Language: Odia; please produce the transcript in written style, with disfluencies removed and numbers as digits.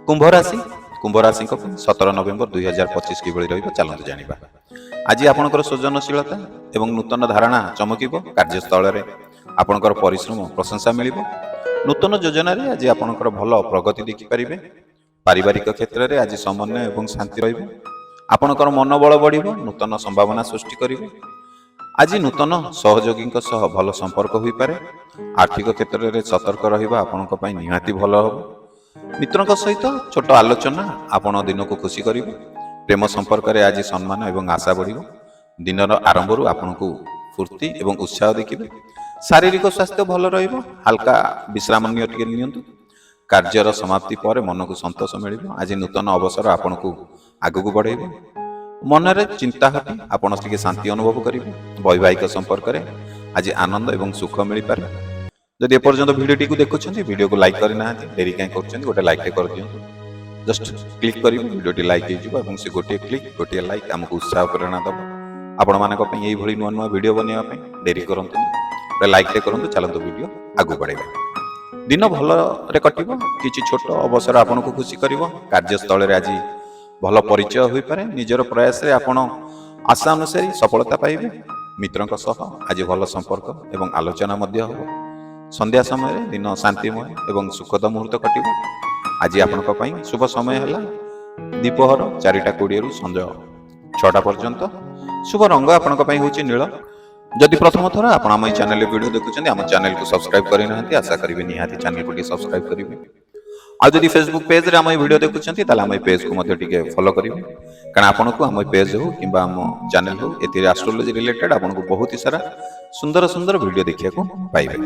कुंभ राशि 17 नवेम्बर 2025 किभଳି ରହିବ ଚାଲନ୍ତୁ ଜାଣିବା। ଆଜି ଆପଣଙ୍କର ସୃଜନଶୀଳତା ଏବଂ ନୂତନ ଧାରଣା ଚମକିବ। କାର୍ଯ୍ୟସ୍ଥଳରେ ଆପଣଙ୍କର ପରିଶ୍ରମ ପ୍ରଶଂସା ମିଳିବ। ନୂତନ ଯୋଜନାରେ ଆଜି ଆପଣଙ୍କର ଭଲ ପ୍ରଗତି ଦେଖିପାରିବେ। ପାରିବାରିକ କ୍ଷେତ୍ରରେ ଆଜି ସମନ୍ୱୟ ଏବଂ ଶାନ୍ତି ରହିବ। ଆପଣଙ୍କର ମନୋବଳ ବଢ଼ିବ, ନୂତନ ସମ୍ଭାବନା ସୃଷ୍ଟି କରିବ। ଆଜି ନୂତନ ସହଯୋଗୀଙ୍କ ସହ ଭଲ ସମ୍ପର୍କ ହୋଇପାରେ। ଆର୍ଥିକ କ୍ଷେତ୍ରରେ ସତର୍କ ରହିବା ଆପଣଙ୍କ ପାଇଁ ନିହାତି ଭଲ ହେବ। ମିତ୍ରଙ୍କ ସହିତ ଛୋଟ ଆଲୋଚନା ଆପଣ ଦିନକୁ ଖୁସି କରିବ। ପ୍ରେମ ସମ୍ପର୍କରେ ଆଜି ସମ୍ମାନ ଏବଂ ଆଶା ବଢ଼ିବ। ଦିନର ଆରମ୍ଭରୁ ଆପଣଙ୍କୁ ଫୁର୍ତ୍ତି ଏବଂ ଉତ୍ସାହ ଦେଖିବେ। ଶାରୀରିକ ସ୍ୱାସ୍ଥ୍ୟ ଭଲ ରହିବ। ହାଲକା ବିଶ୍ରାମ ଟିକେ ନିଅନ୍ତୁ। କାର୍ଯ୍ୟର ସମାପ୍ତି ପରେ ମନକୁ ସନ୍ତୋଷ ମିଳିବ। ଆଜି ନୂତନ ଅବସର ଆପଣଙ୍କୁ ଆଗକୁ ବଢ଼ାଇବ। ମନରେ ଚିନ୍ତା ହଟି ଆପଣ ଟିକେ ଶାନ୍ତି ଅନୁଭବ କରିବେ। ବୈବାହିକ ସମ୍ପର୍କରେ ଆଜି ଆନନ୍ଦ ଏବଂ ସୁଖ ମିଳିପାରେ। ଯଦି ଏପର୍ଯ୍ୟନ୍ତ ଭିଡ଼ିଓଟିକୁ ଦେଖୁଛନ୍ତି, ଭିଡ଼ିଓକୁ ଲାଇକ୍ କରିନାହାନ୍ତି, ଡେରି କାହିଁ କରୁଛନ୍ତି? ଗୋଟେ ଲାଇକ୍ଟେ କରିଦିଅନ୍ତୁ। ଜଷ୍ଟ କ୍ଲିକ୍ କରିବେ, ଭିଡ଼ିଓଟି ଲାଇକ୍ ହେଇଯିବ ଏବଂ ସେ ଗୋଟିଏ କ୍ଲିକ୍, ଗୋଟିଏ ଲାଇକ୍ ଆମକୁ ଉତ୍ସାହ ପ୍ରେରଣା ଦେବ ଆପଣମାନଙ୍କ ପାଇଁ ଏଇଭଳି ନୂଆ ନୂଆ ଭିଡ଼ିଓ ବନେଇବା ପାଇଁ। ଡେରି କରନ୍ତୁନି, ଗୋଟେ ଲାଇକ୍ଟେ କରନ୍ତୁ। ଚାଲନ୍ତୁ ଭିଡ଼ିଓ ଆଗକୁ ବଢ଼ାଇବା। ଦିନ ଭଲରେ କଟିବ। କିଛି ଛୋଟ ଅବସର ଆପଣଙ୍କୁ ଖୁସି କରିବ। କାର୍ଯ୍ୟସ୍ଥଳରେ ଆଜି ଭଲ ପରିଚୟ ହୋଇପାରେ। ନିଜର ପ୍ରୟାସରେ ଆପଣ ଆଶା ଅନୁସାରେ ସଫଳତା ପାଇବେ। ମିତ୍ରଙ୍କ ସହ ଆଜି ଭଲ ସମ୍ପର୍କ ଏବଂ ଆଲୋଚନା ମଧ୍ୟ ହେବ। ସନ୍ଧ୍ୟା ସମୟରେ ଦିନ ଶାନ୍ତିମୟ ଏବଂ ସୁଖଦ ମୁହୂର୍ତ୍ତ କଟିବ। ଆଜି ଆପଣଙ୍କ ପାଇଁ ଶୁଭ ସମୟ ହେଲା ଦ୍ୱିପହର 4:20ରୁ ସଞ୍ଜ 6ଟା ପର୍ଯ୍ୟନ୍ତ। ଶୁଭ ରଙ୍ଗ ଆପଣଙ୍କ ପାଇଁ ହେଉଛି ନୀଳ। ଯଦି ପ୍ରଥମ ଥର ଆପଣ ଆମ ଏହି ଚ୍ୟାନେଲରେ ଭିଡ଼ିଓ ଦେଖୁଛନ୍ତି, ଆମ ଚ୍ୟାନେଲକୁ ସବସ୍କ୍ରାଇବ୍ କରିନାହାନ୍ତି, ଆଶା କରିବେ ନିହାତି ଚ୍ୟାନେଲକୁ ଟିକେ ସବସ୍କ୍ରାଇବ୍ କରିବେ। ଆଉ ଯଦି ଫେସବୁକ୍ ପେଜରେ ଆମ ଏହି ଭିଡ଼ିଓ ଦେଖୁଛନ୍ତି, ତାହେଲେ ଆମ ଏହି ପେଜକୁ ମଧ୍ୟ ଟିକେ ଫଲୋ କରିବେ। କାରଣ ଆପଣଙ୍କୁ ଆମ ପେଜ୍ ହେଉ କିମ୍ବା ଆମ ଚ୍ୟାନେଲ ହେଉ, ଏଥିରେ ଆଷ୍ଟ୍ରୋଲୋଜି ରିଲେଟେଡ୍ ଆପଣଙ୍କୁ ବହୁତ ସାରା ସୁନ୍ଦର ସୁନ୍ଦର ଭିଡ଼ିଓ ଦେଖିବାକୁ ପାଇବେ।